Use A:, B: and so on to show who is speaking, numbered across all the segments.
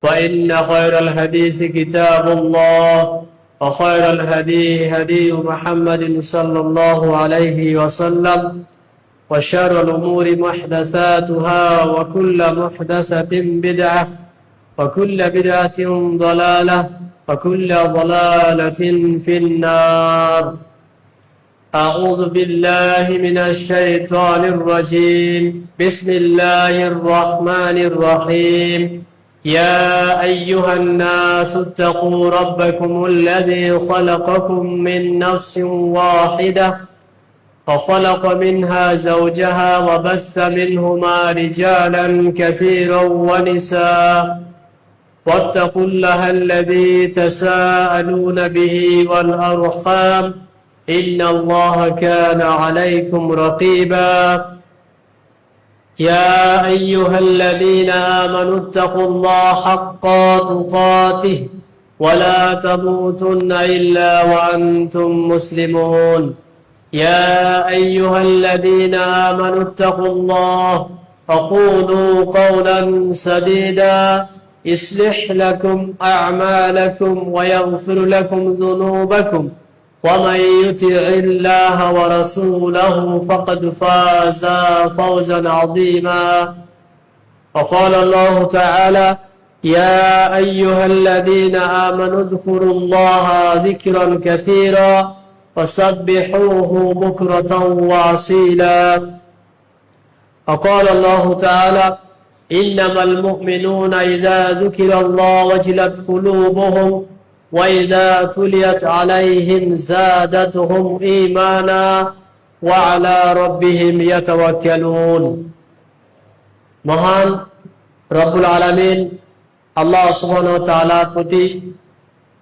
A: فإن خير الحديث كتاب الله وخير الهدي هدي محمد صلى الله عليه وسلم وشر الأمور محدثاتها وكل محدثة بدعة وكل بدعة ضلالة وكل ضلالة في النار. أعوذ بالله من الشيطان الرجيم. بسم الله الرحمن الرحيم. يا أيها الناس اتقوا ربكم الذي خلقكم من نفس واحدة وخلق منها زوجها وبث منهما رجالا كثيرا ونساء واتقوا الله الذي تساءلون به والأرحام إن الله كان عليكم رقيبا. يا أيها الذين آمنوا اتقوا الله حق تقاته ولا تموتن إلا وأنتم مسلمون. يا أيها الذين آمنوا اتقوا الله وقولوا قولا سديدا يصلح لكم أعمالكم ويغفر لكم ذنوبكم ومن يطع الله ورسوله فقد فاز فوزا عظيما. وقال الله تعالى: يا أيها الذين آمنوا اذكروا الله ذكرا كثيرا وسبحوه بكرة وأصيلا. وقال الله تعالى: إنما المؤمنون إذا ذكر الله وجلت قلوبهم وإذا تليت عليهم زادتهم إيمانا وعلى ربهم يتوكلون. মহান রব্বুল আলামিন আল্লাহ সুবহানাহু ওয়া তাআলার প্রতি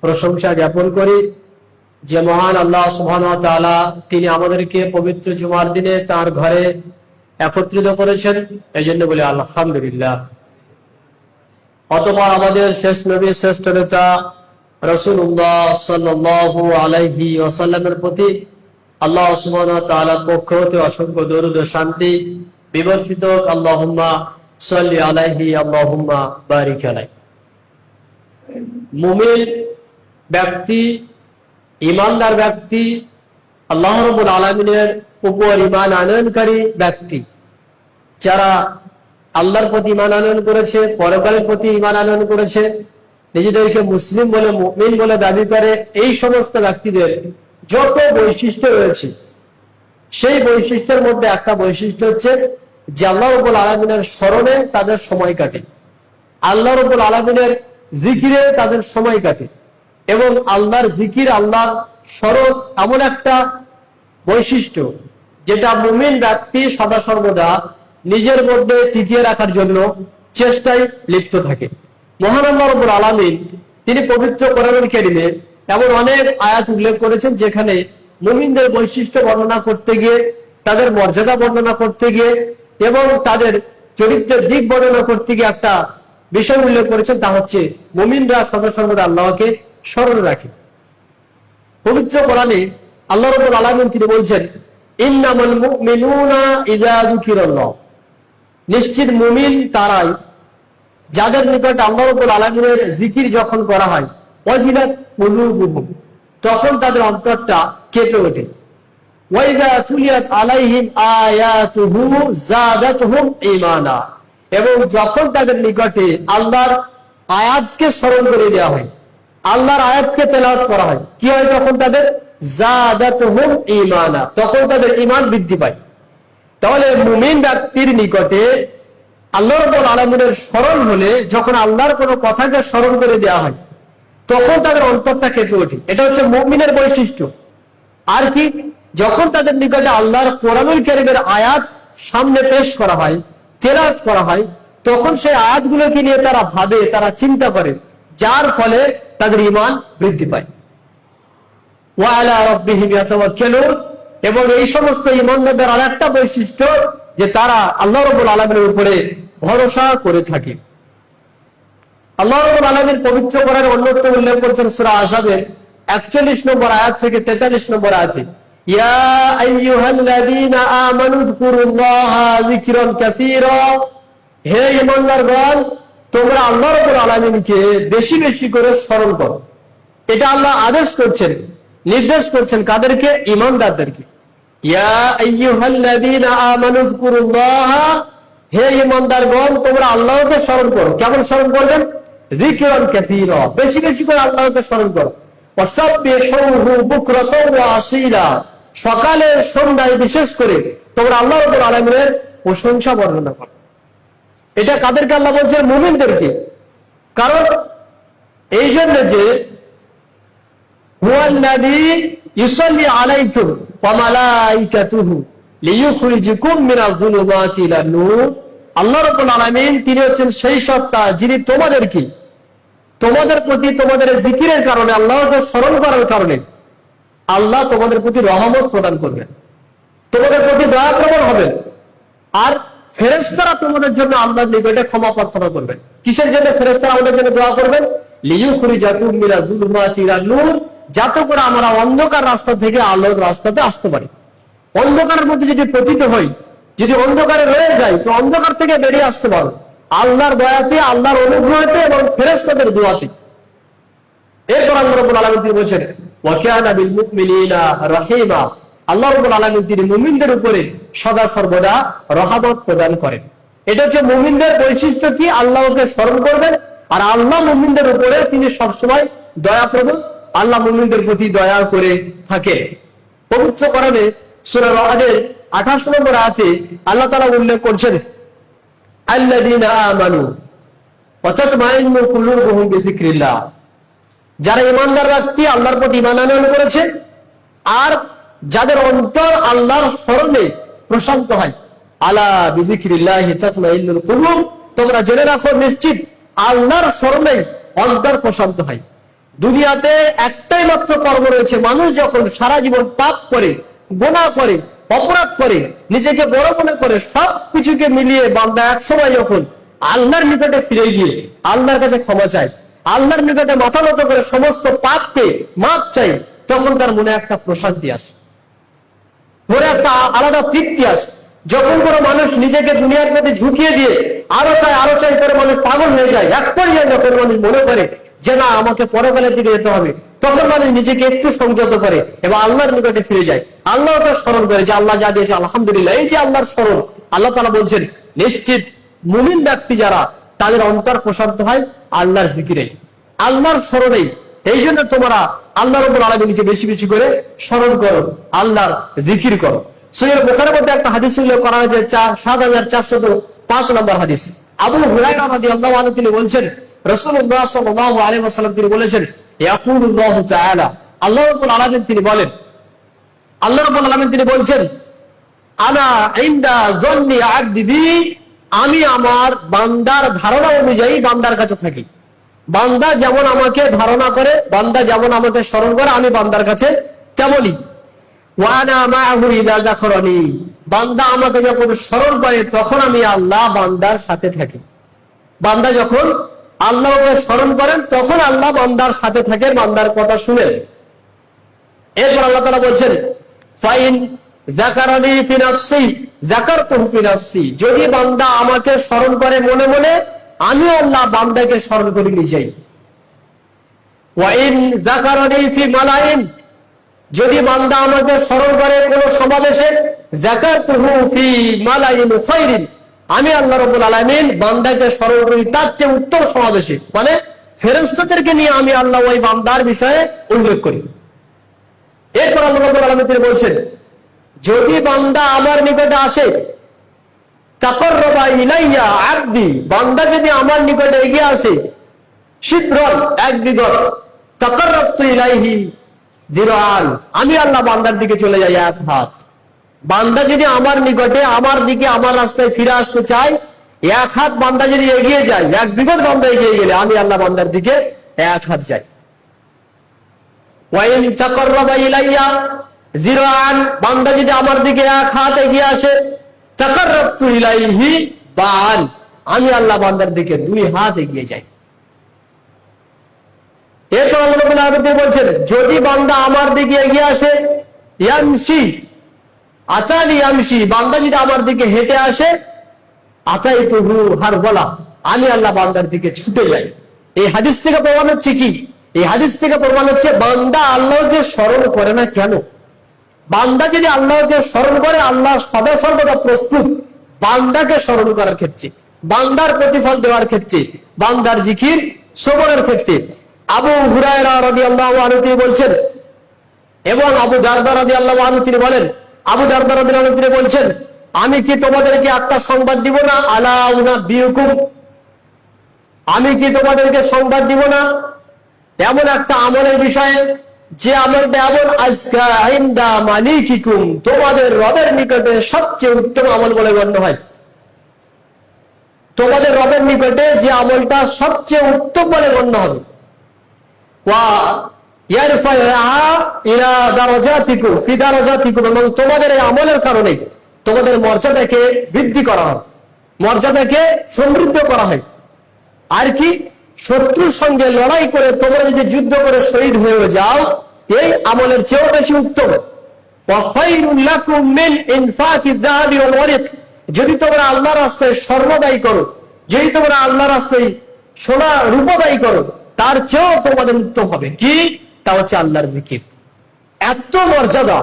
A: প্রশংসা জ্ঞাপন করি যে মহান আল্লাহ সুবহানাহু ওয়া তাআলা তিনি আমাদেরকে পবিত্র জুমার দিনে তার ঘরে একত্রিত করেছেন, এই জন্য বলি আলহামদুলিল্লাহ। অতঃপর আমাদের শেষ নবী শ্রেষ্ঠ নেতা রাসূলুল্লাহ সাল্লাল্লাহু আলাইহি ওয়াসাল্লামের প্রতি আল্লাহ সুবহানাহু ওয়া তাআলার পক্ষ হতে অসংখ্য দরুদ ও শান্তি বিবর্ষিত। আল্লাহুম্মা সাল্লি আলাইহি আল্লাহুম্মা বারিক আলাইহি। মুমিন ব্যক্তি, ঈমানদার ব্যক্তি, আল্লাহ রাব্বুল আলামিনের উপর ঈমান আনয়নকারী ব্যক্তি, যারা আল্লাহর প্রতি ঈমান আনয়ন করেছে, পরকালের প্রতি ঈমান আনয়ন করেছে, নিজেদেরকে মুসলিম বলে, মুমিন বলে দাবি করে, এই সমস্ত ব্যক্তিদের যত বৈশিষ্ট্য রয়েছে সেই বৈশিষ্ট্যের মধ্যে একটা বৈশিষ্ট্য হচ্ছে যে আল্লাহ রাব্বুল আলামিনের স্মরণে তাদের সময় কাটে, আল্লাহ রাব্বুল আলামিনের জিকিরে তাদের সময় কাটে। এবং আল্লাহর জিকির, আল্লাহর স্মরণ এমন একটা বৈশিষ্ট্য যেটা মুমিন ব্যক্তি সদা সর্বদা নিজের মধ্যে টিকিয়ে রাখার জন্য চেষ্টায় লিপ্ত থাকে। মহান আল্লাহ রাব্বুল আলামিন তিনি পবিত্র কোরআনুল কারীমে এমন অনেক আয়াত উল্লেখ করেছেন যেখানে মুমিনদের বৈশিষ্ট্য বর্ণনা করতে গিয়ে, তাদের মর্যাদা বর্ণনা করতে গিয়ে এবং তাদের চরিত্রের দিক বর্ণনা করতে গিয়ে একটা বিষয় উল্লেখ করেছেন, তা হচ্ছে মুমিনরা সদা সর্বদা আল্লাহকে স্মরণ রাখে। পবিত্র কোরআনে আল্লাহ রাব্বুল আলামিন তিনি বলছেন, ইন্নামাল মুমিনুনা ইযা যুকিরাল্লাহ, নিশ্চিত মুমিন তারাই যাদের নিকট আল্লাহ রাব্বুল আলামিনের জিকির যখন করা হয়, ওয়াজিলাত কুলুবুহুম, তখন তাদের অন্তরটা কেঁপে ওঠে। ওয়া ইযা তুলিয়াত আলাইহিম আয়াতুহু যাদাতহুম ঈমানা, এবং যখন তাদের নিকটে আল্লাহর আয়াতকে স্মরণ করে দেওয়া হয়, আল্লাহর আয়াতকে তেলাওয়াত করা হয়, কি হয় তখন তাদের? যাদাতহুম ঈমানা, তখন তাদের ঈমান বৃদ্ধি পায়। তাহলে মুমিন ব্যক্তির নিকটে আল্লাহ রাব্বুল আলামিনের স্মরণ হলে, যখন আল্লাহর কোনো কথাকে স্মরণ করে দেওয়া হয়, তখন তাদের অন্তরটা কেঁপে ওঠে। এটা হচ্ছে মুমিনের বৈশিষ্ট্য। আর কি? যখন তাদের নিকটে আল্লাহর কোরআনুল কারীমের আয়াত সামনে পেশ করা হয়, তেলাওয়াত করা হয়, তখন সেই আয়াতগুলোকে নিয়ে তারা ভাবে, তারা চিন্তা করে, যার ফলে তাদের ঈমান বৃদ্ধি পায়। ওয়া আলা রাব্বিহিম ইয়াতাওয়াক্কালুন, এবং এই সমস্ত ঈমানদারদের আরেকটা বৈশিষ্ট্য যে তারা আল্লাহ রাব্বুল আলামিনের উপরে ভরসা করে থাকে। আল্লাহ রাব্বুল আলামিন পবিত্র কোরআনে অন্যত্র উল্লেখ করেছেন সূরা আহজাবের 41 নম্বর আয়াত থেকে 43 নম্বর আয়াতে, ইয়া আইয়ুহাল্লাযীনা আমানু যকুরুল্লাহা যিকরান কাসীরা, হে ঈমানদারগণ তোমরা আল্লাহ রাব্বুল আলামিনকে বেশি বেশি করে স্মরণ করো। এটা আল্লাহ আদেশ করছেন, নির্দেশ করছেন কাদেরকে? ঈমানদারদেরকে। ইয়া আইয়ুহাল্লাযীনা আমানু যকুরুল্লাহা, হে ঈমানদারগণ তোমরা আল্লাহকে স্মরণ করো। কেমন স্মরণ করবেন? যিকরান কাসীরা, বেশি বেশি করে আল্লাহকে স্মরণ করো। ওয়াসাব্বিহুহু বুকরাতাও ওয়া আসীলা, সকালে সন্ধ্যায় বিশেষ করে তোমরা আল্লাহ রাব্বুল আলামিনের প্রশংসা বর্ণনা করো। এটা কাদেরকে আল্লাহ বলছেন? মুমিনদেরকে। কারণ এই জন্য যে হুয়াল্লাযী ইউসাল্লি আলাইকুম ওয়া মালাইকাতুহু লিইখরিজুকুম মিনাজ যুলুমাতি ইলান নূর, আল্লাহ রাব্বুল আলামিন তিনি হচ্ছেন সেই সত্তা যিনি তোমাদেরকে, তোমাদের প্রতি তোমাদের জিকিরের কারণে, আল্লাহকে স্মরণ করার কারণে আল্লাহ তোমাদের প্রতি রহমত প্রদান করবেন, তোমাদের প্রতি দয়া প্রবণ হবেন। আর ফেরেশতারা তোমাদের জন্য আল্লাহর নিকটে ক্ষমা প্রার্থনা করবেন। কিসের জন্য ফেরেশতারা আমাদের জন্য দোয়া করবেন? লিইখরিজাকুম মিনাজ যুলুমাতি ইলান নূর, যাতে করে আমরা অন্ধকার রাস্তা থেকে আলোর রাস্তাতে আসতে পারি। অন্ধকারের মধ্যে যদি পতিত হই, যদি অন্ধকারে রয়ে যাই, তো অন্ধকার থেকে বেরিয়ে আসতে পারো আল্লাহর দয়াতে, আল্লাহর অনুগ্রহতে এবং ফেরেশতাদের দোয়াতে। এরপর আল্লাহ রাব্বুল আলামিন তিনি বলেছেন ওয়া কানা বিল মুমিনিনা রাহিমা, আল্লাহ রাব্বুল আলামিন তিনি মুমিনদের উপরে সদা সর্বদা রহমত প্রদান করেন। এটা হচ্ছে মুমিনদের বৈশিষ্ট্য কি? আল্লাহকে স্মরণ করবেন, আর আল্লাহ মুমিনদের উপরে তিনি সবসময় দয়াপ্রবণ, আল্লাহ মুমিনদের প্রতি দয়া করে থাকেন। পবিত্র কোরআনে সূরা রাদের 28 নম্বর আয়াতে আল্লাহ তাআলা উল্লেখ করছেন আল্লাযীনা আমানু ওয়া তাতমাইন্নু কুলুবুহুম বিযিকরিল্লাহ, যারা ঈমানদার ব্যক্তি আল্লাহর প্রতি ঈমান আনয়ন করেছে আর যাদের অন্তর আল্লাহর স্মরণে প্রশান্ত হয়। আলা বিযিকরিল্লাহি তাতমাইন্নুল কুলুব, তোমরা জেনে রাখো নিশ্চিত আল্লাহর স্মরণে অন্তর প্রশান্ত হয়। দুনিয়াতে একটাই মাত্র কর্ম রয়েছে, মানুষ যখন সারা জীবন পাপ করে, গুনাহ করে, অপরাধ করে, নিজেকে বড় মনে করে, সব কিছুকে মিলিয়ে বান্দা একসময় যখন আল্লাহর নিকটে ফিরে গিয়ে আল্লাহর কাছে ক্ষমা চায়, আল্লাহর নিকটে মাথা নত করে সমস্ত পাপকে মাপ চাই, তখন তার মনে একটা প্রশান্তি আসে, মনে একটা আলাদা তৃপ্তি আসে। যখন কোনো মানুষ নিজেকে দুনিয়ার প্রতি ঝুঁকিয়ে দিয়ে আরো চাই করে মানুষ পাগল হয়ে যায়, এক পর্যায়ে যখন মানুষ মনে করে যে না আমাকে পরকালের দিকে যেতে হবে, তখন মানুষ নিজেকে একটু সংযত করে এবং আল্লাহর নিকটে ফিরে যায়, আল্লাহকে স্মরণ করে যে আল্লাহ যা দিয়েছে আলহামদুলিল্লাহ। এই যে আল্লাহর স্মরণ, আল্লাহ তাআলা বলছেন নিশ্চিত মুমিন ব্যক্তি যারা, তাদের অন্তর প্রশান্ত হয় আল্লাহর জিকিরে, আল্লাহর স্মরণেই। এই জন্য তোমরা আল্লাহ রাব্বুল আলামিনকে বেশি বেশি করে স্মরণ করো, আল্লাহর জিকির করো। সহিহ বুখারীর মধ্যে একটা হাদিস উল্লেখ করা হয়েছে 7405 নম্বর হাদিস। আবু হুরায়রা রাদিয়াল্লাহু আনহু তিনি বলছেন রাসূলুল্লাহ সাল্লাল্লাহু আলাইহি ওয়াসাল্লাম তিনি বলেছেন ইয়াকুলুল্লাহু তাআলা, আল্লাহ রাব্বুল আলামিন তিনি বলেন, আল্লাহ রাব্বুল আলামিন তিনি বলছেন আনা ইনদা যন্নি আবদি বি, আমি আমার বান্দার ধারণা অনুযায়ী বান্দার কাছে থাকি। বান্দা যেমন আমাকে ধারণা করে, বান্দা যেমন আমাকে স্মরণ করে, আমি বান্দার কাছে তেমনই। ওয়ানা মাআহু ইযা যাকারানি, বান্দা আমাকে যখন স্মরণ করে তখন আমি আল্লাহ বান্দার সাথে থাকি। বান্দা যখন আল্লাহকে স্মরণ করেন তখন আল্লাহ বান্দার সাথে থাকেন, বান্দার কথা শুনেন। এরপর আল্লাহ তাআলা বলছেন ফাইন যাকারানি ফি নাফসি যাকারতুহু ফি নাফসি, যদি বান্দা আমাকে স্মরণ করে মনে মনে, আমি আল্লাহ বান্দাকে স্মরণ করে নিজেই। ওয়াইন যাকারানি ফি মালাইন, যদি বান্দা আমাকে স্মরণ করে কোন সমাবেশে, যাকারতুহু ফি মালাইন খায়রিন, আমি আল্লাহ রাব্বুল আলামিন বান্দাকে স্মরণ করি তার চেয়ে উত্তম সমাবেশে, মানে ফেরেশতাদেরকে নিয়ে আমি আল্লাহ ওই বান্দার বিষয়ে উল্লেখ করি। এরপর আল্লাহ রাব্বুল আলামিন তিনি বলছেন যদি বান্দা আমার নিকটে আসে, তাকাররাবা ইলাইয়া আবদি, বান্দা যদি আমার নিকটে এগিয়ে আসে, শিবরান এক বিগত, তাকাররাবতু ইলাইহি জিরান, আমি আল্লাহ বান্দার দিকে চলে যাই এক হাত। বান্দা যদি আমার নিকটে, আমার দিকে, আমার রাস্তায় ফিরে আসতে চায়, এক হাত বান্দা যদি এগিয়ে যায়, এক বিগত বান্দা এগিয়ে গেলে আমি আল্লাহ বান্দার দিকে এক হাত যাই। ওয়াইন তাকাররাবা ইলাইয়া জিরান, বান্দা যদি আমার দিকে এক হাত এগিয়ে আসে, তাকাররাবতু ইলাইহি বা'an, আমি আল্লাহ বান্দার দিকে দুই হাত এগিয়ে যাই। এরপর আল্লাহ রাব্বুল আলামিন বলছেন যদি বান্দা আমার দিকে এগিয়ে আসে, ইয়ামশি আতানি ইয়ামশি, বান্দা যদি আমার দিকে হেঁটে আসে, আতাইতুহু হারওয়ালা, আমি আল্লাহ বান্দার দিকে ছুটে যাই। এই হাদিস থেকে প্রমাণ হচ্ছে কি? এই হাদিস থেকে প্রমাণ হচ্ছে বান্দা আল্লাহকে স্মরণ করে না কেন? বান্দা যদি আল্লাহকে স্মরণ করে, আল্লাহ সদা সর্বদা প্রস্তুত বান্দাকে স্মরণ করার ক্ষেত্রে, বান্দার প্রতিফল দেওয়ার ক্ষেত্রে, বান্দার জিকির শ্রবণের ক্ষেত্রে। আবু হুরায়রা রাদিয়াল্লাহু আনহু তিনি বলছেন, এবং আবু দারদা রাদিয়াল্লাহু আনহু তিনি বলেন, আবু দারদা রাদিয়াল্লাহু আনহু তিনি বলছেন, আমি কি তোমাদেরকে একটা সংবাদ দিব না? আলা উনাব্বিউকুম, আমি কি তোমাদেরকে সংবাদ দিব না এমন একটা আমলের বিষয়ে, যে আমলটা এমন আজকা ইনদা মালিকিকুম, তোমাদের রবের নিকটে সবচেয়ে উত্তম আমল বলে গণ্য হয়। তোমাদের রবের নিকটে যে আমলটা সবচেয়ে উত্তম বলে গণ্য হবে। ওয়া ইয়ারফা'হা ইলা দারাজাতিকুম ফি দারাজাতিকুম, এবং তোমাদের এই আমলের কারণে তোমাদের মর্যাদাকে বৃদ্ধি করা হয়, মর্যাদাকে সমৃদ্ধ করা হয়। আর কি? শত্রুর সঙ্গে লড়াই করে তোমরা যদি যুদ্ধ করে শহীদ হয়ে যাও, এই আমলের চেয়েও বেশি উত্তম। যদি তোমরা আল্লাহর রাস্তায় স্বর্ণ ব্যয় করো, যদি তোমরা আল্লাহর রাস্তায় সোনা রূপা ব্যয় করো, তার চেয়েও তোমাদের উত্তম হবে। কি? তা হচ্ছে আল্লাহর জিকির। এত মর্যাদা,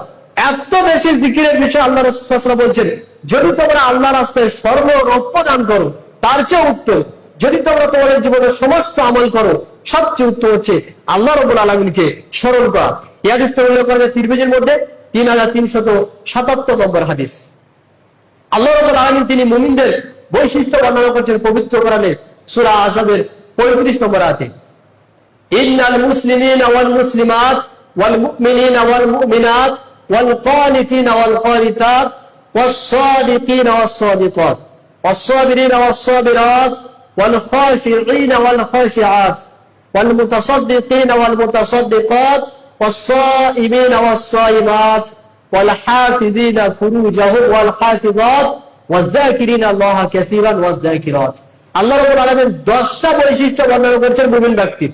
A: এত বেশি জিকিরের বিষয়ে আল্লাহ রাসূল বলছেন, যদি তোমরা আল্লাহর রাস্তায় স্বর্ণ রৌপ্য দান করো, তার চেয়ে উত্তম। যদি তোমরা তোমাদের জীবনের সমস্ত আমল করো, সবচেয়ে উত্তম হচ্ছে আল্লাহ রাব্বুল আলামিনকে স্মরণ করা। এই হাদিসটা উল্লেখ করা হয় তিরমিজির মধ্যে 3377 নম্বর হাদিস। আল্লাহ রাব্বুল আলামিন তিনি মুমিনদের বৈশিষ্ট্য বর্ণনা করেছেন পবিত্র কোরআনে সূরা আহজাবের 35 নম্বর আয়াতে, ইন্নাল মুসলিমিনা ওয়াল মুসলিমাত ওয়াল মুমিনিনা ওয়াল মুমিনাত ওয়াল কানিতিনা ওয়াল কানিতাত ওয়াস সাদিকিনা ওয়াস সাদিকাত ওয়াস সাবিরিনা ওয়াস সাবিরাত والخاشعين والخاشعات والمتصدقين والمتصدقات والصائمين والصائمات والحافظين فروجهم والحافظات والذاكرين الله كثيرا والذاكرات। আল্লাহ রাব্বুল আলামিন 10টা বৈশিষ্ট্য বর্ণনা করেছেন মুমিন ব্যক্তির।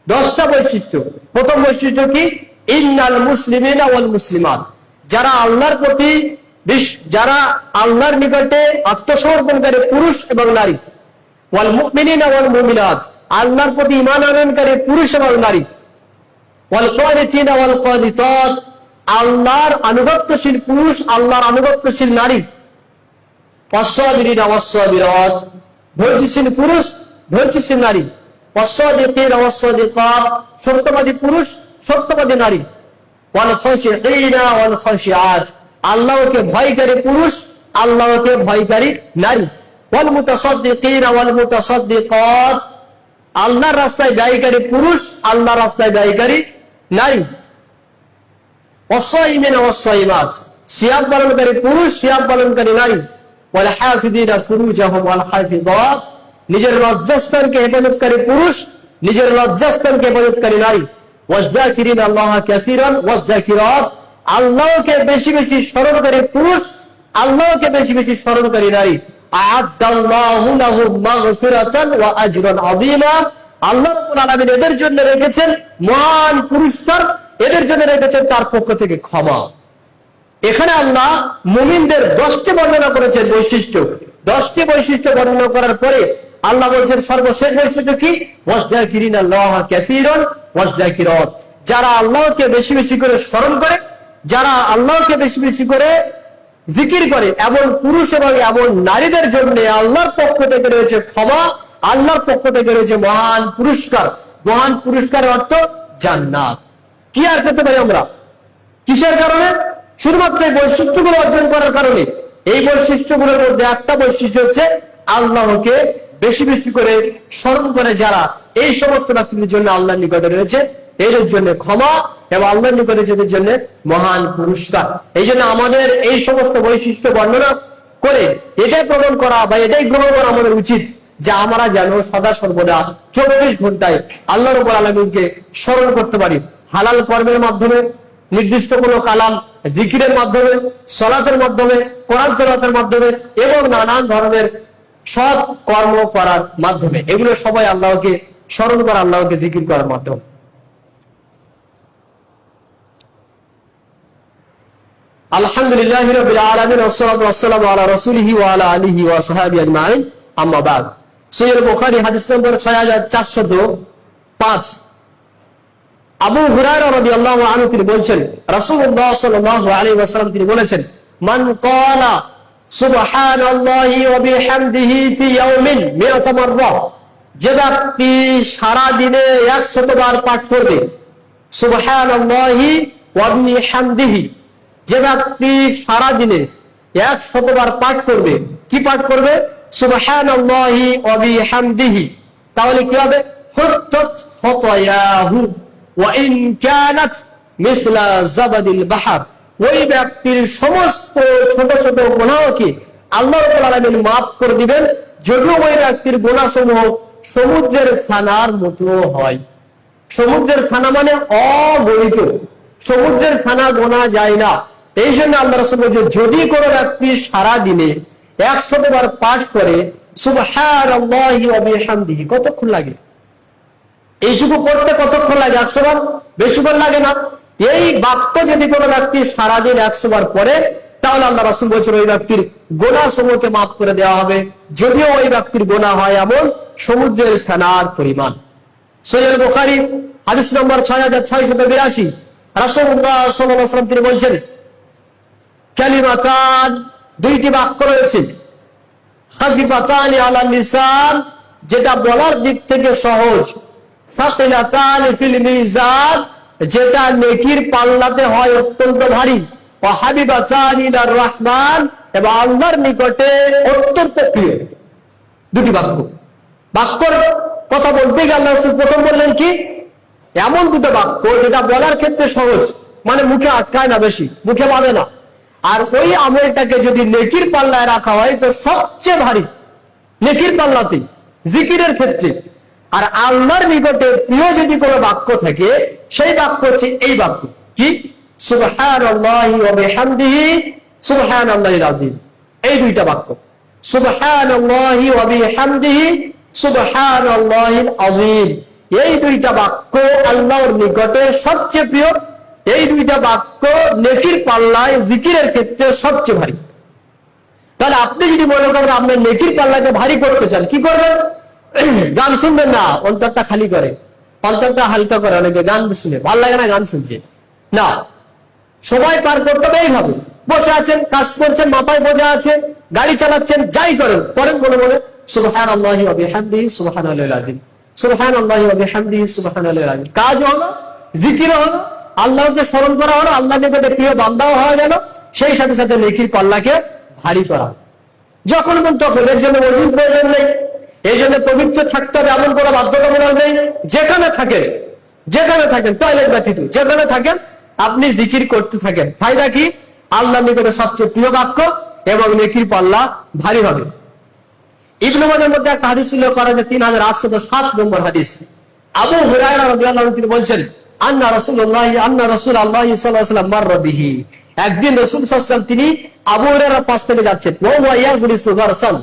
A: 10টা বৈশিষ্ট্য। প্রথম বৈশিষ্ট্য কি? ইন্নাল মুসলিমিনা ওয়াল মুসলিমাত, যারা আল্লাহর প্রতি, যারা আল্লাহর নিকটে আত্মসমর্পণকারী পুরুষ এবং নারী, ওয়াল মুমিনিনা ওয়াল মুমিনাত, আল্লাহর প্রতি ঈমান আনয়নকারী পুরুষ এবং নারী, ওয়াল কানিতিনা ওয়াল কানিতাত, আল্লাহর আনুগত্যশীল পুরুষ, আল্লাহর আনুগত্যশীল নারী, ওয়াস সাবিরিনা ওয়াস সাবিরাত, ধৈর্যশীল পুরুষ, ধৈর্যশীল নারী, ওয়াস সাদিকিনা ওয়াস সাদিকাত, সত্যবাদী পুরুষ, সত্যবাদী নারী, ওয়াল খাশিঈনা ওয়াল খাশিআত, আল্লাহকে ভয়কারী পুরুষ, আল্লাহকে ভয়কারী নারী, ওয়াল মুতাসাদ্দিকিনা ওয়াল মুতাসাদ্দিকাত, আল্লাহর রাস্তায় ব্যয়কারী পুরুষ, আল্লাহর রাস্তায় ব্যয়কারী নারী, ওয়াস সাইমিনা ওয়াস সাইমাত, সিয়াম পালনকারী পুরুষ, সিয়াম পালনকারী নারী, ওয়াল হাফিযিনা ফুরুজাহুম ওয়াল হাফিযাত, নিজের লজ্জাস্থানকে হেফাজতকারী পুরুষ, নিজের লজ্জাস্থানকে হেফাজতকারী নারী, ওয়াজ যাকিরিনা আল্লাহা কাসীরান ওয়াজ যাকিরাত, আল্লাহকে বেশি বেশি স্মরণকারী পুরুষ, আল্লাহকে বেশি বেশি স্মরণকারী নারী, আ'আদাল্লাহু লাহুম মাগফিরাতান ওয়া আজরান আযীমা, আল্লাহ রাব্বুল আলামিন এদের জন্য রেখেছেন মহান পুরস্কার, এদের জন্য রেখেছেন তার পক্ষ থেকে ক্ষমা। এখানে আল্লাহ মুমিনদের 10টি বর্ণনা করেছেন বৈশিষ্ট্য। 10টি বৈশিষ্ট্য বর্ণনা করার পরে আল্লাহ বলছেন সর্বশেষ বৈশিষ্ট্য কি? ওয়াজ যাকিরিনা আল্লাহা কাসীরান ওয়াজ যাকিরাত, যারা আল্লাহকে বেশি বেশি করে স্মরণ করে, যারা আল্লাহকে বেশি বেশি করে জিকির করে, এমন পুরুষ এবং এমন নারীদের জন্য আল্লাহর পক্ষ থেকে রয়েছে ক্ষমা, আল্লাহর পক্ষ থেকে রয়েছে মহান পুরস্কার। মহান পুরস্কারের অর্থ জান্নাত। কি আর পেতে পারি আমরা? কিসের কারণে? শুধুমাত্র এই বৈশিষ্ট্যগুলো অর্জন করার কারণে। এই বৈশিষ্ট্যগুলোর মধ্যে একটা বৈশিষ্ট্য হচ্ছে আল্লাহকে বেশি বেশি করে স্মরণ করে যারা, এই সমস্ত ব্যক্তিদের জন্য আল্লাহর নিকটে রয়েছে এদের জন্য ক্ষমা এবং আল্লাহর নিকটে যাদের জন্য মহান পুরস্কার। এই জন্য আমাদের এই সমস্ত বৈশিষ্ট্য বর্ণনা করে এটাই প্রমাণ করা বা এটাই গ্রহণ করা আমাদের উচিত যে আমরা যেন সদা সর্বদা 24 ঘন্টায় আল্লাহ রাব্বুল আলামিনকে স্মরণ করতে পারি। হালাল কর্মের মাধ্যমে, নির্দিষ্ট কোনো কালাম জিকিরের মাধ্যমে, সালাতের মাধ্যমে, কোরআন তেলাওয়াতের মাধ্যমে এবং নানান ধরনের সৎ কর্ম করার মাধ্যমে। এগুলো সবাই আল্লাহকে স্মরণ করা, আল্লাহকে জিকির করার মাধ্যমে। আলহামদুলিল্লাহি রাব্বিল আলামিন ওয়াসসালাতু ওয়াসসালামু আলা রাসূলিহি ওয়া আলা আলিহি ওয়া সাহবিহি আজমাইন, আম্মা বাদ। সহিহ বুখারী হাদিস নম্বর 6405। আবু হুরায়রা রাদিয়াল্লাহু আনহু তিনি বলছেন, রাসূলুল্লাহ সাল্লাল্লাহু আলাইহি ওয়াসাল্লাম তিনি বলেছেন, মান ক্বালা সুবহানাল্লাহি ওয়া বিহামদিহি ফি ইয়াউমিন মিআতা মাররা, যে ব্যক্তি সারা দিনে 100 বার পাঠ করবে সুবহানাল্লাহি ওয়া বিহামদিহি, যে ব্যক্তি সারা দিনে 100 বার পাঠ করবে, কি পাঠ করবে? সুবহানাল্লাহি ওয়া বিহামদিহি, তাহলে কি হবে? হুত্তাত খাতায়াহু ওয়া ইন কানাত মিসলা জাবাদিল বাহর, ওই ব্যক্তির সমস্ত ছোট ছোট গুনাহকে আল্লাহ রাব্বুল আলামিন maaf করে দিবেন, যদিও ওই ব্যক্তির গুনাহসমূহ সমুদ্রের ফেনার মতো হয়। সমুদ্রের ফেনা মানে অগণিত, সমুদ্রের ফেনা গোনা যায় না। এই জন্য আল্লাহ রাসূল বলেছেন, যদি কোনো ব্যক্তি সারা দিনে 100 বার পাঠ করে সুবহানাল্লাহি ওয়া বিহামদিহি, কতক্ষণ লাগে? এইটুকু পড়তে কতক্ষণ লাগে? 100 বার? বেশিক্ষণ লাগে না। এই বাক্য যদি কোনো ব্যক্তি সারাদিন 100 বার পড়ে, তাহলে আল্লাহ রাসূল বলেছেন ওই ব্যক্তির গোনা সমূহকে মাফ করে দেওয়া হবে, যদিও ওই ব্যক্তির গোনা হয় এমন সমুদ্রের ফেনার পরিমাণ। সহিহ বুখারী হাদিস নম্বর 6682, রাসূলুল্লাহ সাল্লাল্লাহু আলাইহি ওয়াসাল্লাম তিনি বলছেন, কালিমাতান, দুইটি বাক্য রয়েছে, খাফিফাতানি আলাল লিসান, যেটা বলার দিক থেকে সহজ, সাকিলাতানি ফিল মিজান, যেটা নেকির পাল্লাতে হয় অত্যন্ত ভারী, ওয়া হাবিবাতানি ইলার রহমান, এবং আল্লাহর নিকটে অত্যন্ত প্রিয়। দুটি বাক্য। বাক্যর কথা বলতে গিয়ে আল্লাহ রাসূল প্রথম বললেন কি? এমন দুটো বাক্য যেটা বলার ক্ষেত্রে সহজ, মানে মুখে আটকায় না, বেশি মুখে বাঁধে না, আর ওই আমলটাকে যদি নেকির পাল্লায় রাখা হয় তো সবচেয়ে ভারী নেকির পাল্লাতে, জিকিরের ক্ষেত্রে। আর আল্লাহর নিকটে প্রিয় যদি কোনো বাক্য থাকে, সেই বাক্য হচ্ছে এই বাক্য কি? সুবহানাল্লাহি ওয়া বিহামদিহি সুবহানাল্লাহিল আযীম। এই দুইটা বাক্য, সুবহানাল্লাহি ওয়া বিহামদিহি সুবহানাল্লাহিল আযীম, এই দুইটা বাক্য আল্লাহর নিকটে সবচেয়ে প্রিয়। এই দুইটা বাক্য নেকির পাল্লায় জিকিরের ক্ষেত্রে সবচেয়ে ভারী। তাহলে আপনি যদি মনে করেন আপনার নেকির পাল্লাকে ভারী করতে চান, কি করবেন? গান শুনবেন না, অন্তরটা খালি করে, অন্তরটা হালকা করে। অনেকে গান শুনে ভালো লাগে না, গান শুনছে না। সময় পার করতে হবে এইভাবে, বসে আছেন, কাজ করছেন, মাথায় বোঝা আছে, গাড়ি চালাচ্ছেন, যাই করেন করেন মনে মনে সুবহানাল্লাহি ওয়া বিহামদিহি সুবহানাল্লাহিল আযীম, সুবহানাল্লাহি ওয়া বিহামদিহি সুবহানাল্লাহিল আযীম। কাজ হলো, জিকির হলো, আল্লাহকে স্মরণ করা হলো, আল্লাহর নিকটে প্রিয় বান্দাও হয়ে গেল, সেই সাথে সাথে নেকির পাল্লাকে ভারী করা। যখন মন তখন, এর জন্য ওযুর প্রয়োজন নেই, এই জন্য পবিত্র থাকতে হবে এমন কোনো বাধ্যতামূলক নেই। যেখানে থাকেন, টয়লেট ব্যতীত যেখানে থাকেন আপনি জিকির করতে থাকেন। ফায়দা কি? আল্লাহর নিকটে সবচেয়ে প্রিয় বাক্য এবং নেকির পাল্লা ভারী হবে। ইবনে মাজাহর মধ্যে একটা হাদিস ছিল করা যে 3807 নম্বর হাদিস। আবু হুরায়রা রাদিয়াল্লাহু আনহু তিনি বলছেন, আন্না রাসূলুল্লাহ সাল্লাল্লাহু আলাইহি ওয়াসাল্লাম মাররা বিহি, একদিন রাসূল সাল্লাল্লাহু আলাইহি ওয়াসাল্লাম তিনি আবু হুরায়রার পাশ থেকে যাচ্ছেন, ওয়া হুয়া ইয়াগরিসু গারসান,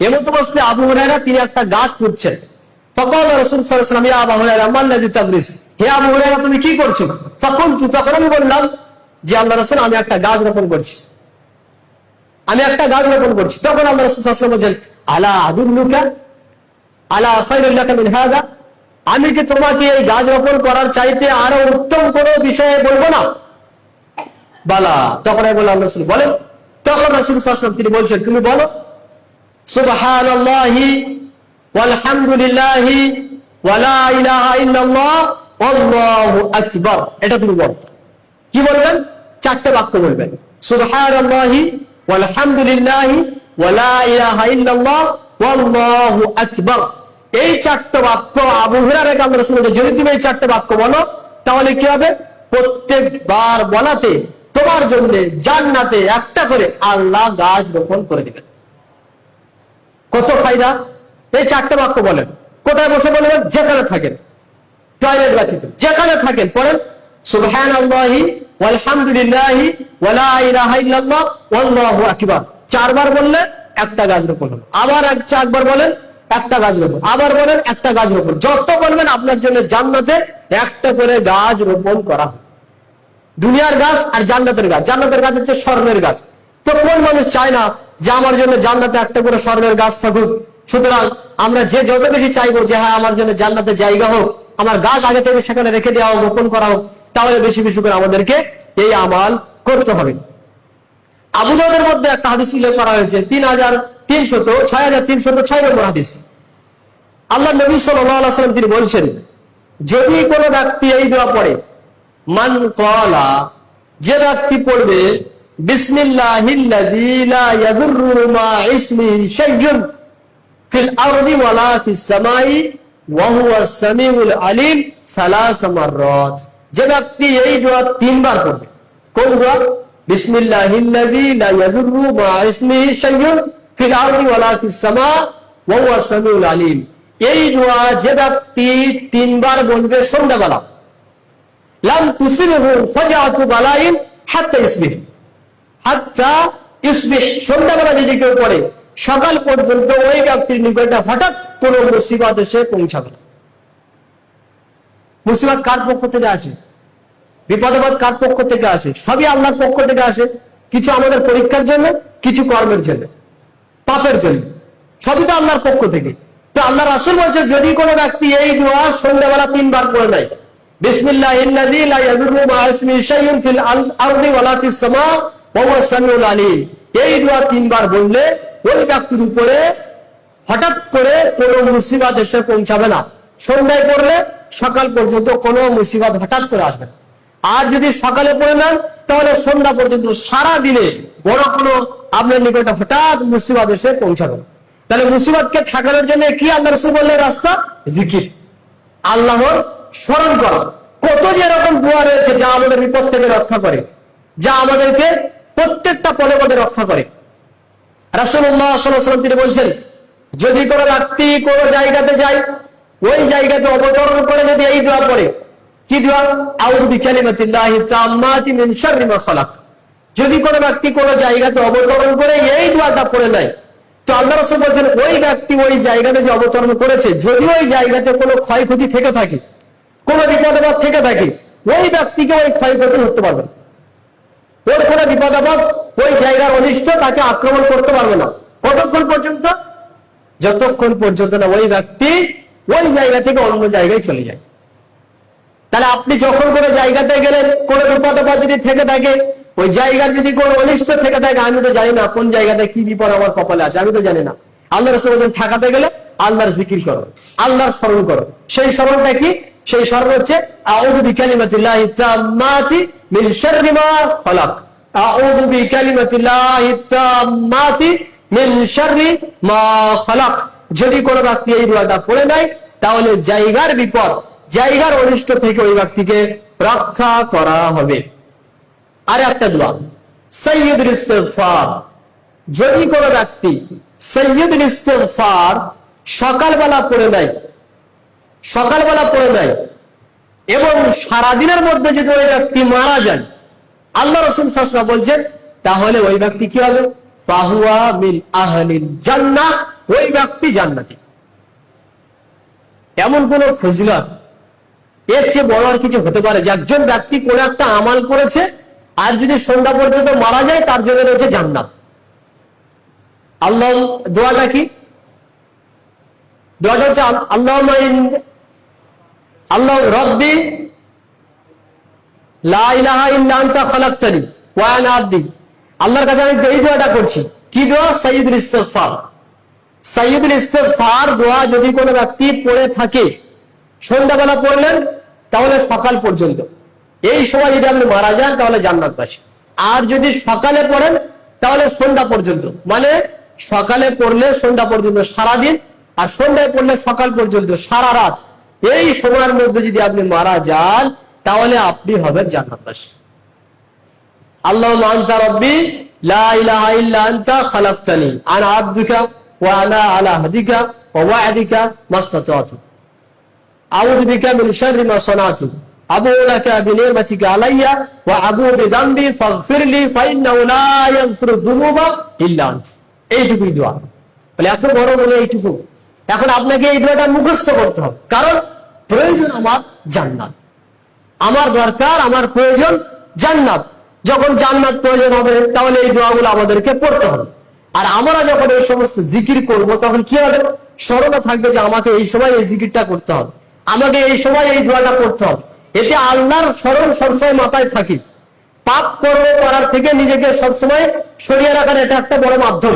A: এমন অবস্থায় আবু হুরায়রা তিনি একটা গাছ পুঁতছেন। ফাকাল রাসূল সাল্লাল্লাহু আলাইহি ওয়াসাল্লাম, ইয়া আবু হুরায়রা মাল্লাযী তাগরিস, হে আবু হুরায়রা তুমি কি করছো? ফাকুলতু, তখন আমি বললাম যে আল্লাহর রাসূল আমি একটা গাছ রোপণ করছি। তখন আল্লাহ রাসূল সাল্লাল্লাহু আলাইহি ওয়াসাল্লাম বলেন, আলা আদুল্লুকা আলা খায়রিল লাকা মিন হাদা, আমি কি তোমাকে এই গাছ রোপণ করার চাইতে আরো উত্তম কোনো বিষয়ে বলবো না? বালা, তখন আমি বললাম আল্লাহ রাসূল বলেন। তখন রাসূল সাল্লাল্লাহু আলাইহি ওয়াসাল্লাম তিনি বলছেন, তুমি বলো সুবহানাল্লাহি ওয়ালহামদুলিল্লাহি ওয়া লা ইলাহা ইল্লাল্লাহ আল্লাহু আকবার, এটা তুমি বলো। কি বলবেন? চারটি বাক্য বলবেন, সুবহানাল্লাহি ওয়ালহামদুলিল্লাহি ওয়া লা ইলাহা ইল্লাল্লাহ আল্লাহু আকবার। এই চারটি বাক্য আবু হুরায়রা আল্লাহর রাসূল বলেন, যদি তুমি এই চারটি বাক্য বলো তাহলে কি হবে? প্রত্যেকবার বলাতে তোমার জন্য জান্নাতে একটা করে আল্লাহ গাছ রোপণ করে দিবেন। কত ফায়দা! এই চারটি বাক্য বলেন, কোথায় বসে বলবেন? যেখানে থাকেন, টয়লেট ব্যতীত যেখানে থাকেন পড়েন সুবহানাল্লাহি ওয়ালহামদুলিল্লাহি ওয়া লা ইলাহা ইল্লাল্লাহ আল্লাহু আকবার। 4 বার বললে একটা গাছ রোপণ হবে। আবার একবার বলেন একটা গাছ রোপণ, আবার বলেন একটা গাছ রোপণ। যত বলবেন আপনার জন্য জান্নাতে একটা করে গাছ রোপণ করা হবে। দুনিয়ার গাছ আর জান্নাতের গাছ, জান্নাতের গাছ হচ্ছে স্বর্ণের গাছ। তো কোন মানুষ চায় না যে আমার জন্য জান্নাতে একটা করে স্বর্ণের গাছ থাকুক? সুতরাং আমরা যে যত বেশি চাইবো যে হ্যাঁ আমার জন্য জান্নাতে জায়গা হোক, আমার গাছ আগে থেকে সেখানে রেখে দেওয়া হোক, রোপণ করা হোক, তাহলে বেশি বেশি করে আমাদেরকে এই আমল করতে হবে। আবু দাউদের মধ্যে একটা হাদিস উল্লেখ করা হয়েছে 6306 নম্বর হাদিস। আল্লাহ নবী সাল্লাল্লাহু আলাইহি ওয়াসাল্লাম তিনি বলছেন, যদি কোনো ব্যক্তি এই দোয়া পড়ে, মান ক্বালা, যে ব্যক্তি পড়বে বিসমিল্লাহিল্লাযী লা ইয়াদুররু মা ইসমিহি শাইউন ফিল আরদি ওয়ালা ফিস সামাই ওয়া হুয়াস সামিউল আলিম সালাস মাররাত, যে ব্যক্তি এই দোয়া 3 বার পড়বে। কোন দোয়া? বিসমিল্লাহিল্লাযী লা ইয়াদুররু মা ইসমিহি শাইউন ফিল আরদি ওয়ালা ফিস সামা ওয়া হুয়াস সামিউল আলিম। এই দোয়া যে ব্যক্তি 3 বার বলবে সন্ধ্যাবেলা, লাম তুসিবহু ফাজাআতু বালাইন হাত্তা ইসবিহ, হাত্তা ইসবিহ, সন্ধ্যাবেলা যদি কেউ পড়ে সকাল পর্যন্ত ওই ব্যক্তির নিকটে হঠাৎ কোনো মুসিবত এসে পৌঁছাবে না। মুসিবত কার পক্ষ থেকে আসে? বিপদ-আপদ কার পক্ষ থেকে আসে? সবই আল্লাহর পক্ষ থেকে আসে। কিছু আমাদের পরীক্ষার জন্য, কিছু কর্মের জন্য, পাপের জন্য, সবই তো আল্লাহর পক্ষ থেকে। তো আল্লাহ রাসূল বলছে, যদি কোনো ব্যক্তি এই দোয়া সন্ধ্যাবেলা 3 বার পড়ে নেয়, বিসমিল্লাহিল্লাযী লা ইয়াদুররু মা ইসমিহি শাইউন ফিল আরদি ওয়ালা ফিস সামা ওয়া হুয়াস সামিউল আলিম, এই দোয়া 3 বার বললে ওই ব্যক্তির উপরে হঠাৎ করে কোনো মুসিবত এসে পৌঁছাবে না। সন্ধ্যায় পড়লে সকাল পর্যন্ত কোনো মুসিবত হঠাৎ করে আসবে না। আর যদি সকালে পড়ে নেন তাহলে সন্ধ্যা পর্যন্ত সারা দিনে বড় কোনো আপনার নিকটে হঠাৎ মুসিবত এসে পৌঁছাবে না। তাহলে মুসিবতকে ঠেকানোর জন্য কি আল্লাহ রাসূল বললেন? রাস্তা জিকির, আল্লাহর স্মরণ করা। কত যে এরকম দোয়া রয়েছে যা আমাদের বিপদ থেকে রক্ষা করে, যা আমাদেরকে প্রত্যেকটা পদে পদে রক্ষা করে। রাসূলুল্লাহ সাল্লাল্লাহু আলাইহি ওয়াসাল্লাম তিনি বলছেন, যদি কোনো ব্যক্তি কোনো জায়গাতে যায়, ওই জায়গাতে অবতরণ করে যদি এই দোয়া পড়ে, কি দোয়া? আউযু বিকালিমাতিল্লাহি তাম্মাতি মিন শাররি মা খালাক। যদি কোনো ব্যক্তি কোনো জায়গাতে অবতরণ করে এই দোয়াটা পড়ে নেয়, তো আল্লাহ রাসূল বলেন ওই ব্যক্তি ওই জায়গাতে যে অবতরণ করেছে, যদি ওই জায়গাতে কোনো ক্ষয়ক্ষতি থেকে থাকে, কোনো বিপদ-আপদ থেকে থাকে, ওই ব্যক্তিকে ওই ক্ষয়ক্ষতি করতে পারবে না। ওর কোনো বিপদ-আপদ, ওই জায়গার অনিষ্ট তাকে আক্রমণ করতে পারবে না। কতক্ষণ পর্যন্ত? যতক্ষণ পর্যন্ত না ওই ব্যক্তি ওই জায়গা থেকে অন্য জায়গায় চলে যায়। তাহলে আপনি যখন কোনো জায়গাতে গেলেন, কোনো বিপদ-আপদ যদি থেকে থাকে, ওই জায়গার যদি কোনো অনিষ্ট থেকে থাকে, আমি তো জানি না কোন জায়গাতে কি বিপদ আমার কপালে আছে, আমি তো জানি না। আল্লাহ রাসূল বলেন ঠেকাতে গেলে আল্লাহর জিকির করো, আল্লাহর স্মরণ করো। সেই স্মরণটা কি? সেই স্মরণ হচ্ছে আউযু বিকালিমাতিল্লাহি তাম্মাতি মিন শাররি মা খালাক, আউযু বিকালিমাতিল্লাহি তাম্মাতি মিন শাররি মা খালাক। যদি কোনো ব্যক্তি এই দোয়াটা পড়ে নেয়, তাহলে জায়গার বিপদ, জায়গার অনিষ্ট থেকে ওই ব্যক্তিকে রক্ষা করা হবে। আর একটা দোয়া সাইয়্যিদুল ইস্তিগফার, যদি কোনো ব্যক্তি সাইয়্যিদুল ইস্তিগফার সকালবেলা পড়ে নেয়, সকালবেলা পড়ে নেয় এবং সারাদিনের মধ্যে যদি ওই ব্যক্তি মারা যায়, আল্লাহ রাসূল সাল্লাল্লাহু আলাইহি ওয়াসাল্লাম বলছেন, তাহলে ওই ব্যক্তি কি হবে? ফাহুয়া মিন আহলিল জান্নাহ, ওই ব্যক্তি জান্নাতি। এমন কোন ফজিলত এর চেয়ে বড় আর কিছু হতে পারে যে একজন ব্যক্তি কোন একটা আমাল করেছে আর যদি সন্ধ্যা পর্যন্ত মারা যায়, তার জন্য রয়েছে জান্নাত। আল্লাহ দোয়াটা কি? দোয়াটা হচ্ছে আল্লাহ রব্বি লা ইলাহা ইল্লা আনতা খালাকতানি ওয়া আনা আবদি। আল্লাহর কাছে আমি এই দোয়াটা করছি। কি দোয়া? সাইয়্যিদুল ইস্তিগফার। সাইয়্যিদুল ইস্তিগফার দোয়া যদি কোনো ব্যক্তি পড়ে থাকে, সন্ধ্যাবেলা পড়লেন তাহলে সকাল পর্যন্ত, এই সময় যদি আপনি মারা যান তাহলে জান্নাতবাসী। আর যদি সকালে পড়েন তাহলে সন্ধ্যা পর্যন্ত, মানে সকালে পড়লে সন্ধ্যা পর্যন্ত সারাদিন, আর সন্ধ্যায় পড়লে সকাল পর্যন্ত সারা রাত, এই সময়ের মধ্যে যদি আপনি মারা যান তাহলে আপনি হবেন জান্নাতবাসী। আল্লাহুম্মা আনতা রাব্বি লা ইলাহা ইল্লা আনতা খালাকতানি আনা আবদুকা ওয়া আনা আলা হাদিকা ওয়া ওয়া'দিকা মাসতাতু আউযু বিকা মিন শাররি মা সানাতু আবুউ লাকা বিনি'মাতিকা আলাইয়া ওয়া আবুউ বিযামবি ফাগফিরলি ফাইন্নাহু লা ইয়াগফিরু যুনুবা ইল্লা আনতা। এইটুকুই দোয়া। বলে এত বড় বলে এইটুকু? এখন আপনাকে এই দোয়াটা মুখস্থ করতে হবে, কারণ প্রয়োজন আমার জান্নাত, আমার দরকার, আমার প্রয়োজন জান্নাত। যখন জান্নাত প্রয়োজন হবে তাহলে এই দোয়াগুলো আমাদেরকে পড়তে হবে। আর আমরা যখন এই সমস্ত জিকির করব তখন কি হবে? স্মরণে থাকবে যে আমাকে এই সময় এই জিকিরটা করতে হবে, আমাকে এই সময় এই দোয়াটা করতে হবে। এতে আল্লাহর স্মরণ সবসময় মাথায় থাকি। পাপ কর্ম করার থেকে নিজেকে সবসময় সরিয়ে রাখার এটা একটা বড় মাধ্যম।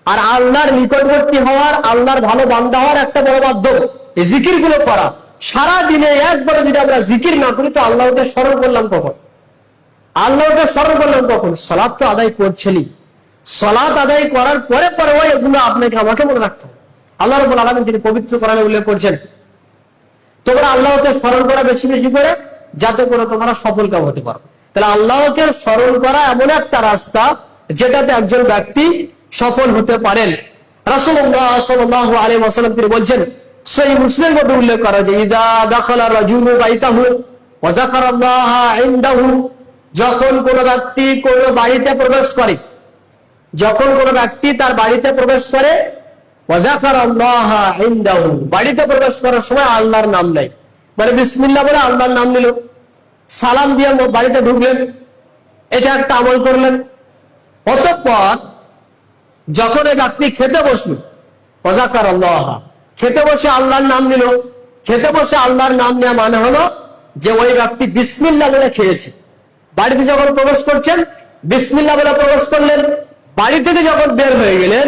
A: আর আল্লাহর নিকটবর্তী হওয়ার, আল্লাহর ভালো বান্দা হওয়ার একটা বড় মাধ্যম এই জিকির গুলো করা। সারা দিনে একবারে যদি আমরা জিকির না করি তো আল্লাহকে স্মরণ করলাম কখন? আল্লাহকে স্মরণ করলাম কখন? সালাত তো আদায় করছেনই, সালাত আদায় করার পরে পরে ওই এগুলো আপনাকে আমাকে মনে রাখতে হবে। আল্লাহ রাব্বুল আলামিন তিনি পবিত্র কোরআনে উল্লেখ করছেন, তোমরা আল্লাহকে স্মরণ করা বেশি বেশি করে, যাতে করে তোমরা সফল কাম হতে পারো। তাহলে আল্লাহকে স্মরণ করা এমন একটা রাস্তা যেটাতে একজন ব্যক্তি সফল হতে পারেন। রাসূলুল্লাহ সাল্লাল্লাহু আলাইহি ওয়াসাল্লাম তিনি বলছেন, সহিহ মুসলিমের মধ্যে উল্লেখ করা যে ইযা দাখালা রাজুলু বাইতাহু ওয়া যাকারাল্লাহা ইনদাহু, যখন কোন ব্যক্তি কোন বাড়িতে প্রবেশ করে, যখন কোন ব্যক্তি তার বাড়িতে প্রবেশ করে, ওয়া যাকারাল্লাহা ইনদাহু, বাড়িতে প্রবেশ করার সময় আল্লাহর নাম নেয়, মানে বিসমিল্লাহ বলে আল্লাহর নাম নিল, সালাম দিয়ে বাড়িতে ঢুকলেন, এটা একটা আমল করলেন। অতঃপর যখন এই ব্যক্তি খেতে বসল, ওয়া যাকারাল্লাহা, খেতে বসে আল্লাহর নাম নিল। খেতে বসে আল্লাহর নাম নেওয়া মানে হলো যে ওই ব্যক্তি বিসমিল্লাহ বলে খেয়েছে। বাড়িতে যখন প্রবেশ করছেন বিসমিল্লাহ বলে প্রবেশ করলেন, বাড়ি থেকে যখন বের হয়ে গেলেন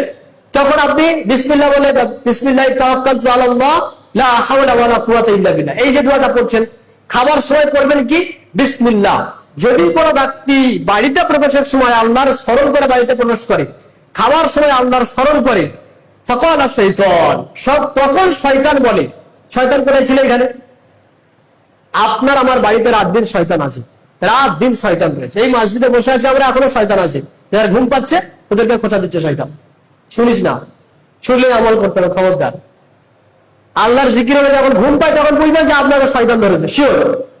A: তখন আপনি বিসমিল্লাহ বলে বিসমিল্লাহি তাওয়াক্কালতু আলাল্লাহ লা হাওলা ওয়ালা কুওয়াতা ইল্লা বিল্লাহ, এই যে দোয়াটা পড়ছেন, খাবার সময় পড়বেন কি বিসমিল্লাহ। যদি কোনো ব্যক্তি বাড়িতে প্রবেশের সময় আল্লাহর স্মরণ করে বাড়িতে প্রবেশ করে, খাবার সময় আল্লাহর স্মরণ করে, ফাকালা শাইতান, সব তখন শয়তান বলে, শয়তান কোথায় ছিল? এখানে আপনার আমার বাড়িতে রাত দিন শয়তান আছে, রাত দিন শয়তান রয়েছে। এই মসজিদে বসে আছে আমরা, এখনো শয়তান আছে, যারা ঘুম পাচ্ছে ওদেরকে খোঁচা দিচ্ছে শয়তান। শুনিস না, শুনলে আমল করতে হবে, খবরদার। আল্লাহর জিকির হলে যখন ঘুম পায় তখন বুঝবেন যে আপনাকে শয়তান ধরেছে, শিওর।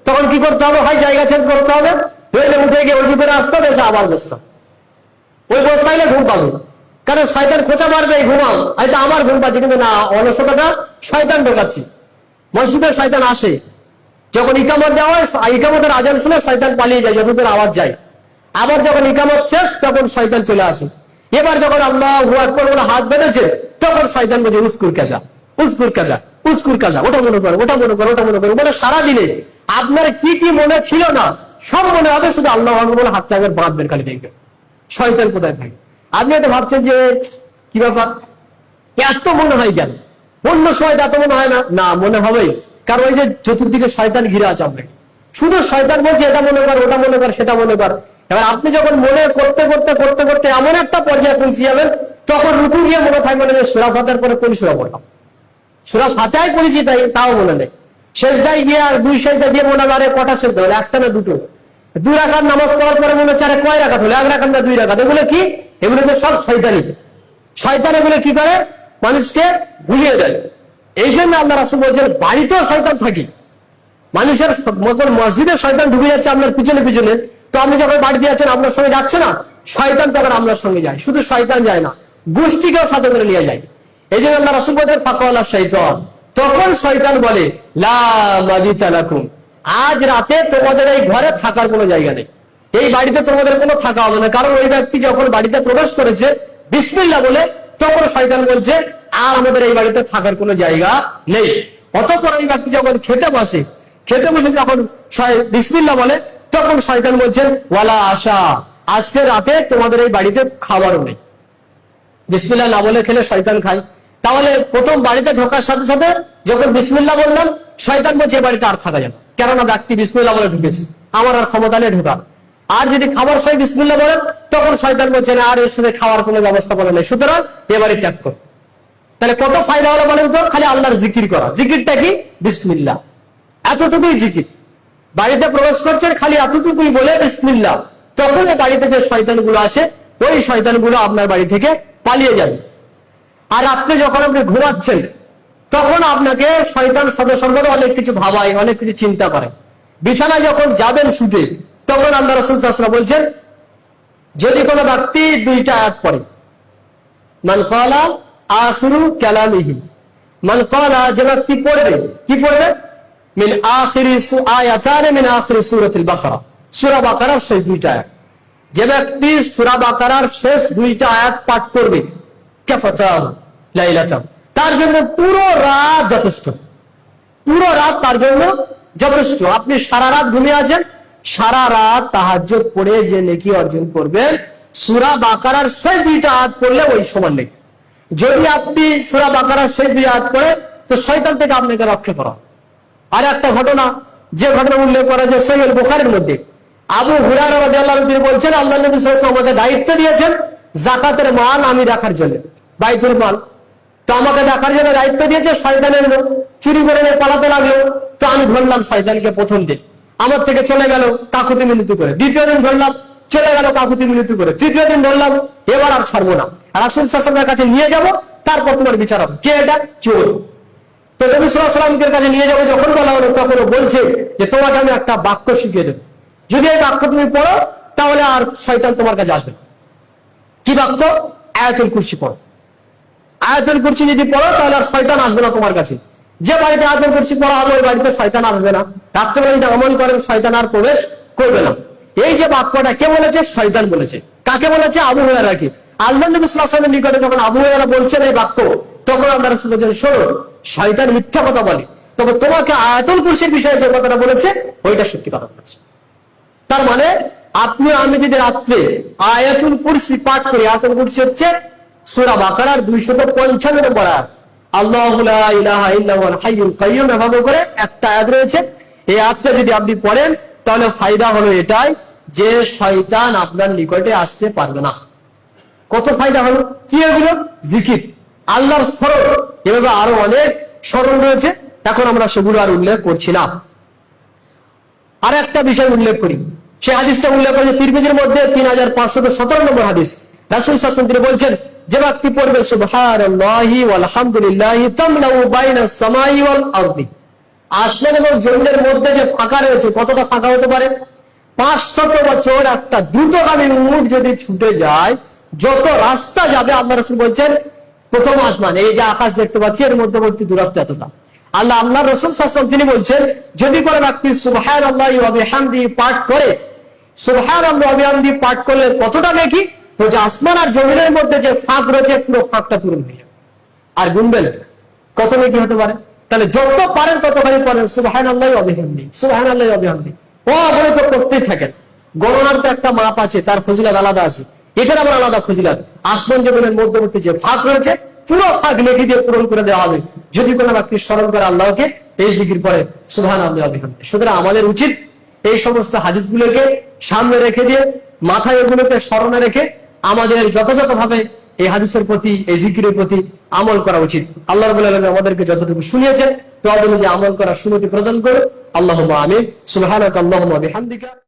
A: তখন কি করতে হবে? হয় জায়গা চেঞ্জ করতে হবে, নইলে উঠে গিয়ে ওষুধ করে আসতে হবে, এসে আবার বসতে হবে। ওই বসতে ঘুম পাবে, কারণ শয়তান খোঁচা মারবে, ঘুমাও, হয়তো আমার ঘুম পাচ্ছে কিন্তু না, অলসতাটা শয়তান ঢোকাচ্ছি। মসজিদে শয়তান আসে, যখন ইকামত দেওয়া হয়, ইকামতের আজান শুনে শয়তান পালিয়ে যায়, যতদূর আওয়াজ যায়। আবার যখন ইকামত শেষ তখন শয়তান চলে আসে। এবার যখন আল্লাহু আকবার বলে হাত বেঁধেছে তখন শয়তান বলছে উস্কুর কাজা, উস্কুর কাজা, উস্কুর কাজা, ওটা মনে করো, ওটা মনে করো, ওটা মনে করো, বলে সারাদিনে আপনার কি কি মনে ছিল না সব মনে হবে, শুধু আল্লাহু আকবার বলে হাতটা একবার বাঁধবেন, খালি দেখবেন শয়তান কোথায় থাকে। আপনি হয়তো ভাবছেন যে কি ব্যাপার, এত মনে হয় কেন? অন্য সময় এত মনে হয় না? না, মনে হবেই, কারণ ওই যে চতুর্দিকে শয়তান ঘিরে আছে আপনাকে, শুধু শয়তান বলছে এটা মনে কর, ওটা মনে কর, সেটা মনে কর। এবার আপনি যখন মনে করতে করতে করতে করতে এমন একটা পর্যায়ে পৌঁছে যাবেন, তখন রুকু গিয়ে মনে থাকবে না যে সূরা ফাতিহার পরে কোন সূরা পড়লাম, সূরা ফাতিহায় পড়েছি তাও মনে নেই। সেজদায় গিয়ে আর দুই সেজদা দিয়ে মনে হবে কটা সেজদা হলো, একটা না দুটো। 2 রাকাত নামাজ পড়ার পরে মনে হচ্ছে কয় রাকাত হলো, 1 রাকাত না 2 রাকাত। এগুলো কি? এগুলো তো সব শয়তানি। শয়তান এগুলো কি করে? মানুষকে ভুলিয়ে দেয়। এই জন্য আল্লাহ রাসূল বলেছেন বাড়িতেও শয়তান থাকে, মানুষের মতন মসজিদে শয়তান ঢুকে যাচ্ছে আপনার পিছনে পিছনে, তো আপনি যখন বাড়িতে যাচ্ছেন আপনার সঙ্গে যাচ্ছে না, শয়তান তখন আপনার সঙ্গে যায়। শুধু শয়তান যায় না, গোষ্ঠীকেও সাথে করে নিয়ে যায়। এই জন্য আল্লাহ রাসূল বলেছেন ফাকালা শাইতান, তখন শয়তান বলে লা মাবিতা লাকুম, আজ রাতে তোমাদের এই ঘরে থাকার কোনো জায়গা নেই, এই বাড়িতে তোমাদের কোনো থাকা হবে না। কারণ ওই ব্যক্তি যখন বাড়িতে প্রবেশ করেছে বিসমিল্লাহ বলে, তখন শয়তান বলছে আর আমাদের এই বাড়িতে থাকার কোনো জায়গা নেই। অতঃপর ওই ব্যক্তি যখন খেতে বসে, খেতে বসে যখন বিসমিল্লাহ বলে, তখন শয়তান বলছেন ওয়ালা আশা, আজকে রাতে তোমাদের এই বাড়িতে খাবারও নেই। বিসমিল্লাহ না বলে খেলে শয়তান খায়। তাহলে প্রথম বাড়িতে ঢোকার সাথে সাথে যখন বিসমিল্লাহ বললাম, শয়তান বলছে এই বাড়িতে আর থাকা যাবে, কেননা ব্যক্তি বিসমিল্লাহ বলে ঢুকেছে, আমার আর ক্ষমতা নেই ঢোকার। আর যদি খাবার সময় বিসমিল্লাহ বলেন, তখন শয়তান বলছে না আর এর সাথে খাওয়ার কোনো ব্যবস্থা বলে নেই, সুতরাং এবারে ত্যাগ কর। তাহলে কত ফায়দা হলো বলেন তো? খালি আল্লাহর জিকির করা। জিকিরটা কি? বিসমিল্লাহ, এতটুকুই জিকির। বাড়িতে প্রবেশ করছেন খালি এতটুকুই বলে বিসমিল্লাহ, তখন এই বাড়িতে যে শয়তানগুলো আছে ওই শয়তানগুলো আপনার বাড়ি থেকে পালিয়ে যাবে। আর রাত্রে যখন আপনি ঘুমাচ্ছেন তখন আপনাকে শয়তান সর্বদা অনেক কিছু ভাবায়, অনেক কিছু চিন্তা করে। বিছানায় যখন যাবেন শুতে, তখন আল্লাহ রাসূল সাল্লাল্লাহু আলাইহি ওয়াসাল্লাম বলছেন যদি কোনো ব্যক্তি 2টা আয়াত পড়ে, মান ক্বালা আখিরু কালামিহি, মান ক্বালা, যে ব্যক্তি পড়বে, কি পড়বে? মিন আখিরি আয়াতান মিন আখিরি সূরাতুল বাকারা, সূরা বাকারার সেই 2টা আয়াত। যে ব্যক্তি সূরা বাকারার শেষ 2টা আয়াত পাঠ করবে কাফাতাহু লাইলাতান, তার জন্য পুরো রাত যথেষ্ট। পুরো রাত তার জন্য যথেষ্ট। আপনি সারা রাত ঘুমিয়ে আছেন, সারা রাত তাহাজ্জুদ পড়ে যে নেকি অর্জন করবেন, সূরা বাকারার শেষ 2টা আয়াত পড়লে ওই সমান নেকি। যদি আপনি সূরা বাকারার শেষ 2 আয়াত পড়ে, তো শয়তান থেকে আপনাকে রক্ষা করা। আর একটা ঘটনা, যে ঘটনা উল্লেখ করা যায় সহিহ বুখারীর মধ্যে, আবু হুরায়রা রাদিয়াল্লাহু আনহু তিনি বলছেন, আল্লাহ নবী সাল্লাল্লাহু আলাইহি ওয়াসাল্লাম আমাকে দায়িত্ব দিয়েছেন যাকাতের মাল আমি রাখার জন্য, বাইতুল মাল। তো আমাকে দেখার জন্য দায়িত্ব দিয়েছে, শয়তান এলো, চুরি করে নিয়ে পালাতে লাগলো। তো আমি ধরলাম শয়তানকে প্রথম দিন, আমার থেকে চলে গেল কাকুতি মিনতি করে। দ্বিতীয় দিন ধরলাম, চলে গেল কাকুতি মিনতি করে। তৃতীয় দিন ধরলাম, এবার আর ছাড়বো না, রাসূল সাল্লাল্লাহু আলাইহি ওয়াসাল্লামের কাছে নিয়ে যাব, তারপর তোমার বিচার হবে। কে এটা? চোর। তো নবী সাল্লাল্লাহু আলাইহি ওয়াসাল্লামের কাছে নিয়ে যাবো যখন বলা হলো, তখন বলছে যে তোমাকে আমি একটা বাক্য শিখিয়ে দেবো, যদি এই বাক্য তুমি পড়ো তাহলে আর শয়তান তোমার কাছে আসবে না। কি বাক্য? আয়াতুল কুরসি পড়ো। আয়াতুল কুরসি যদি পড়ো তাহলে আর শয়তান আসবে না তোমার কাছে। যে বাড়িতে আয়াতুল কুরসি পড়া হবে ওই বাড়িতে শয়তান আসবে না। রাত্রেবেলা যদি আমল করেন শয়তান আর প্রবেশ করবে না। এই যে বাক্যটা কে বলেছে? শয়তান বলেছে। কাকে বলেছে? আবু হুরায়রাকে। আল্লাহ নবী সাল্লাল্লাহু আলাইহি ওয়াসাল্লামের নিকটে যখন আবু হুরায়রা বলছেন এই বাক্য, তখন আল্লাহ রাসূল বলেছেন, শোনো, শয়তান মিথ্যা কথা বলে, তবে তোমাকে আয়াতুল কুরসির বিষয়ে যে কথাটা বলেছে ওইটা সত্যি কথা বলেছে। তার মানে আপনি আমি যদি রাত্রে আয়াতুল কুরসি পাঠ করি, আয়াতুল কুরসি হচ্ছে সূরা বাকারার 255 নম্বর আয়াত, আল্লাহু লা ইলাহা ইল্লা হুয়াল হাইয়ুল কাইয়্যুম, এভাবে করে একটা আয়াত রয়েছে। এই আয়াতটা যদি আপনি পড়েন তাহলে ফায়দা হলো এটাই যে শয়তান আপনার নিকটে আসতে পারবে না। কত ফায়দা হলো! কি এগুলো? জিকির, আল্লাহর স্মরণ, এভাবে আরো অনেক স্মরণ রয়েছে, এখন আমরা সেগুলো আর উল্লেখ করছি না। আর একটা বিষয় উল্লেখ করি, সেই হাদিসটা উল্লেখ করেছে তিরমিজির মধ্যে 3517 নম্বর হাদিস। রাসূল সাল্লাল্লাহু আলাইহি ওয়াসাল্লাম তিনি বলছেন, যে ব্যক্তি পড়বে সুবহানাল্লাহি ওয়াল হামদুলিল্লাহি তামলাউ বাইনাস সামাই ওয়াল আরদি, আসমান এবং জমিনের মধ্যে যে ফাঁকা রয়েছে, কতটা ফাঁকা হতে পারে? 500 বছর একটা দ্রুতগামী উট যদি ছুটে যায়, যত রাস্তা যাবে, আল্লাহ রাসূল বলছেন প্রথম আসমান, এই যে আকাশ দেখতে পাচ্ছি, এর মধ্যবর্তী দূরত্ব এতটা। আল্লাহ রাসূল সাল্লাল্লাহু আলাইহি ওয়াসাল্লাম তিনি বলছেন, যদি কোনো ব্যক্তি সুবহানাল্লাহি ওয়া বিহামদিহি পাঠ করে, সুবহানাল্লাহি ওয়া বিহামদিহি পাঠ করলে কতটা দেখি? তো যে আসমান আর জমিনের মধ্যে যে ফাঁক রয়েছে, পুরো ফাঁকটা পূরণ হয়ে যাবে। আর গুনবেন কত নেকি হতে পারে? তাহলে যত পারেন ততখানি পড়েন সুবহানাল্লাহি ওয়া বিহামদিহি, সুবহানাল্লাহি ওয়া বিহামদিহি, অবরত করতেই থাকেন। গণনার তো একটা মাপ আছে, তার ফজিলত আলাদা আছে, এটার আবার আলাদা ফজিলত। আসমান জমিনের মধ্যবর্তী যে ফাঁক রয়েছে, পুরো ফাঁক নেকি দিয়ে পূরণ করে দেওয়া হবে যদি কোনো ব্যক্তি স্মরণ করে আল্লাহকে, এই জিকির পড়ে সুবহানাল্লাহি ওয়া বিহামদিহি। সুতরাং আমাদের উচিত এই সমস্ত হাদিসগুলোকে সামনে রেখে দিয়ে, মাথায় এগুলোকে স্মরণে রেখে আমাদের যথাযথভাবে এই হাদিসের প্রতি, এই জিকিরের প্রতি আমল করা উচিত। আল্লাহ রাব্বুল আলামিন আমাদেরকে যতটুকু শুনিয়েছেন তো যে আমল করার সুন্নতি প্রদান করুন। আল্লাহুম্মা আমিন। সুবহানাকা আল্লাহুম্মা বিহামদিকা।